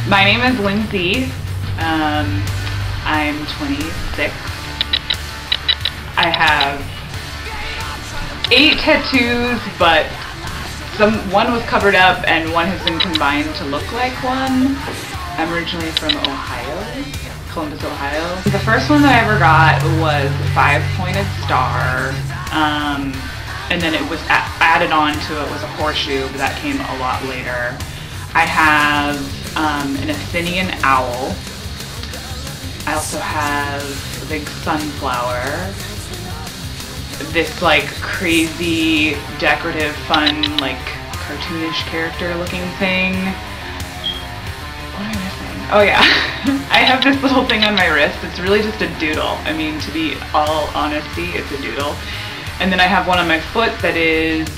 My name is Lindsay. I'm 26. I have 8 tattoos, but one was covered up and one has been combined to look like one. I'm originally from Ohio, Columbus, Ohio. The first one that I ever got was a 5-pointed star, and then it was added on to it was a horseshoe, but that came a lot later. I have an Athenian owl. I also have a big sunflower. This like crazy, decorative, fun, like cartoonish character looking thing. What am I missing? Oh yeah, I have this little thing on my wrist. It's really just a doodle. I mean, to be all honesty, it's a doodle. And then I have one on my foot that is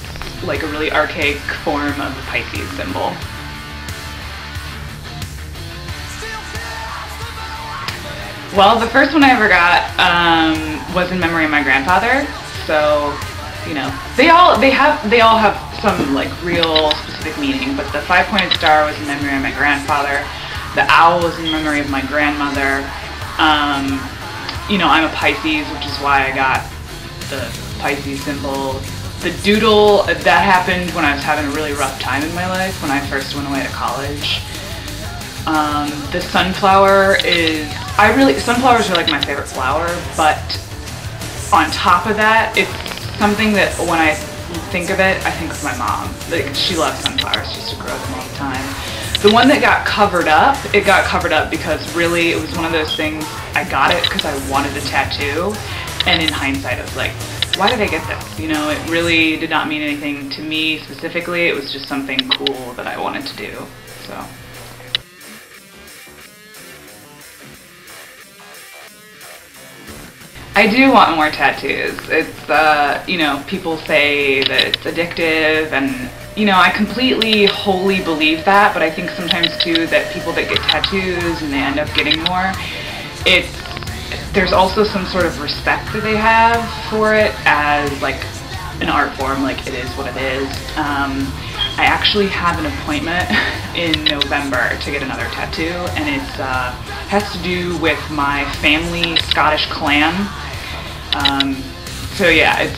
like a really archaic form of a Pisces symbol. Well, the first one I ever got was in memory of my grandfather. So, you know, they all have some like real specific meaning. But the 5-pointed star was in memory of my grandfather. The owl was in memory of my grandmother. You know, I'm a Pisces, which is why I got the Pisces symbol. The doodle, that happened when I was having a really rough time in my life, when I first went away to college. The sunflower is, sunflowers are like my favorite flower, but on top of that, it's something that when I think of it, I think of my mom. Like, she loves sunflowers, she used to grow them all the time. The one that got covered up, it got covered up because really it was one of those things, I got it because I wanted a tattoo, and in hindsight I was like, why did I get this? You know, it really did not mean anything to me specifically, it was just something cool that I wanted to do, so. I do want more tattoos. It's, you know, people say that it's addictive and, you know, I completely, wholly believe that, but I think sometimes too that people that get tattoos and they end up getting more, there's also some sort of respect that they have for it as like an art form, like it is what it is. I actually have an appointment in November to get another tattoo, and it has to do with my family Scottish clan. So yeah, it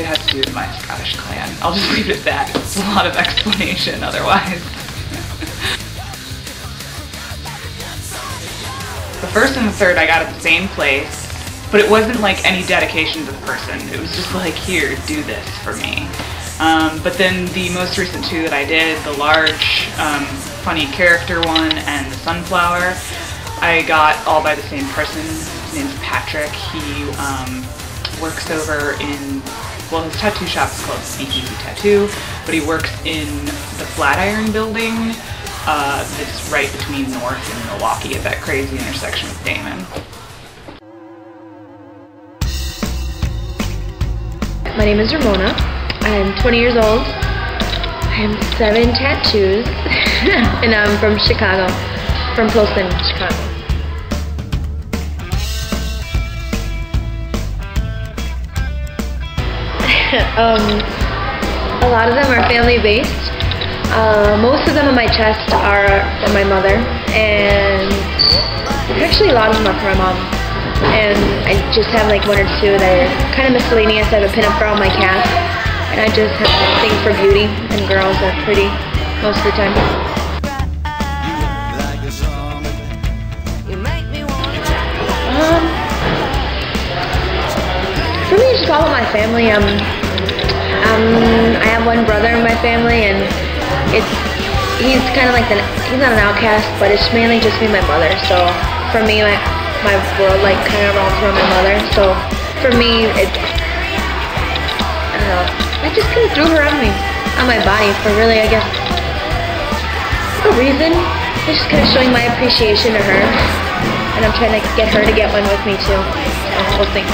has to do with my Scottish clan. I'll just leave it at that. It's a lot of explanation otherwise. The first and the third I got at the same place, but it wasn't like any dedication to the person. It was just like, here, do this for me. But then the most recent 2 that I did, the large, funny character one and the sunflower, I got all by the same person. His name's Patrick. He works over in, well, his tattoo shop is called Speakeasy Tattoo, but he works in the Flatiron building that's right between North and Milwaukee at that crazy intersection with Damon. My name is Ramona. I'm 20 years old. I have 7 tattoos, and I'm from Chicago, from Pilsen, Chicago. A lot of them are family-based. Most of them on my chest are from my mother, and actually a lot of them are from my mom. And I just have like 1 or 2 that are kind of miscellaneous. I have a pin-up girl on my calf, and I just have a thing for beauty, and girls are pretty most of the time. For me, it's just all about my family. I have 1 brother in my family, and he's kind of like he's not an outcast, but it's mainly just me and my mother. So for me, my world like kind of revolves around my mother. So for me, I don't know. I just kind of threw her on my body for really, I guess, no reason. It's just kind of showing my appreciation to her, and I'm trying to get her to get one with me too. So we'll see.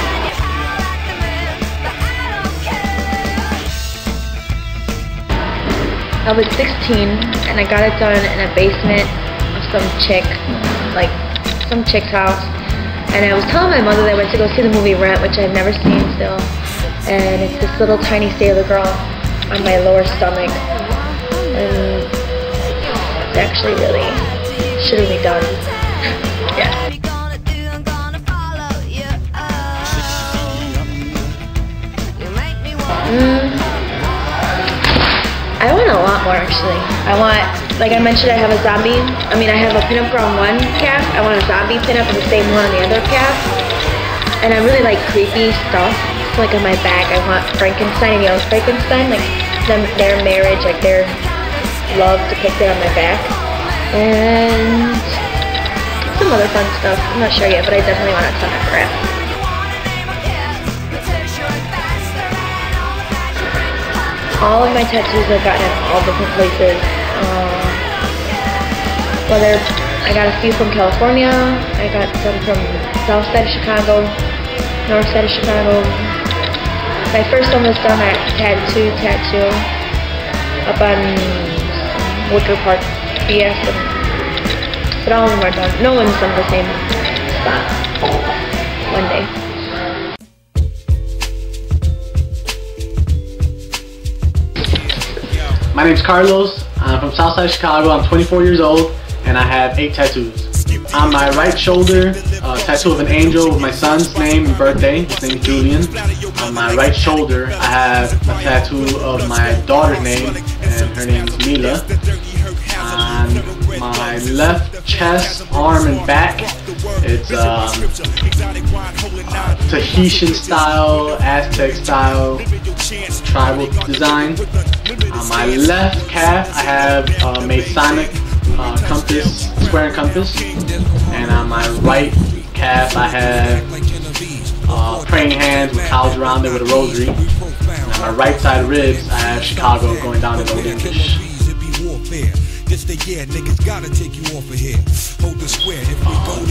I was 16 and I got it done in a basement of some chick's house. And I was telling my mother that I went to go see the movie Rent, which I've never seen still. And it's this little tiny sailor girl on my lower stomach. And it's actually really shouldn't be done. Yeah. I want a lot more actually. I want, like I mentioned, I have a zombie. I mean, I have a pinup girl on one calf. I want a zombie pinup and the same one on the other calf. And I really like creepy stuff. So like on my back, I want Frankenstein and Young Frankenstein, like their marriage, like their love depicted on my back. And some other fun stuff. I'm not sure yet, but I definitely want a ton of crap. All of my tattoos I've gotten in all different places. Whether I got a few from California, I got some from south side of Chicago, north side of Chicago. My first one was done at Tattoo up on Wicker Park, BS. But all of them are done. No one's done the same spot one day. My name's Carlos. I'm from Southside Chicago. I'm 24 years old and I have 8 tattoos. On my right shoulder, a tattoo of an angel with my son's name and birthday. His name is Julian. On my right shoulder, I have a tattoo of my daughter's name and her name is Mila. On my left chest, arm, and back, it's Tahitian style, Aztec style, tribal design. On my left calf, I have a Masonic compass, square and compass. And on my right calf, I have praying hands with cows around it with a rosary. And on my right side ribs, I have Chicago going down in Old English. The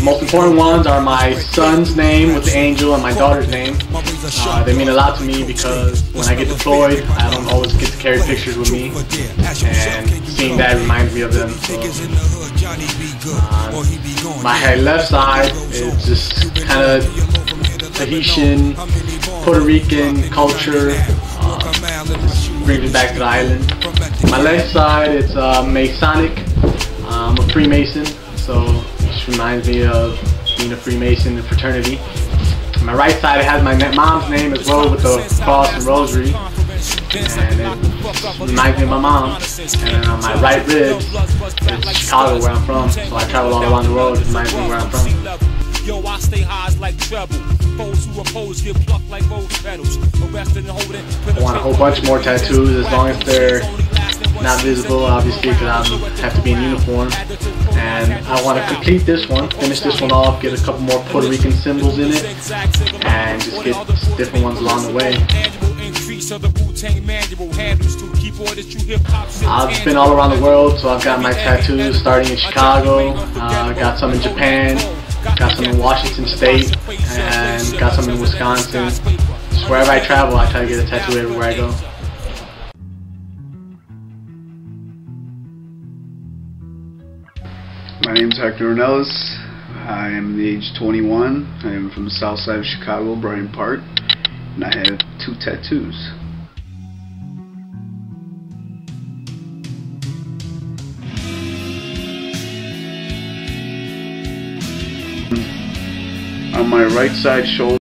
most important ones are my son's name with the angel and my daughter's name. They mean a lot to me because when I get deployed, I don't always get to carry pictures with me, and seeing that reminds me of them. So, my left side is just kind of Tahitian, Puerto Rican culture. Brings me back to the island. My left side, it's Masonic. I'm a Freemason, so it just reminds me of being a Freemason in fraternity. On my right side, it has my mom's name as well with the cross and rosary, and it reminds me of my mom. And then on my right rib, it's Chicago, where I'm from, so I travel all around the world. It reminds me of where I'm from. Yo, I stay high like treble. Foes who oppose get plucked like rose petals. I want a whole bunch more tattoos as long as they're not visible, obviously, because I have to be in uniform. And I want to complete this one, finish this one off, get a couple more Puerto Rican symbols in it, and just get different ones along the way. I've been all around the world, so I've got my tattoos starting in Chicago, got some in Japan, got some in Washington State, and got some in Wisconsin. Just wherever I travel, I try to get a tattoo everywhere I go. My name is Hector Ornelas. I am the age 21. I am from the south side of Chicago, Bryant Park, and I have 2 tattoos. On my right side shoulder,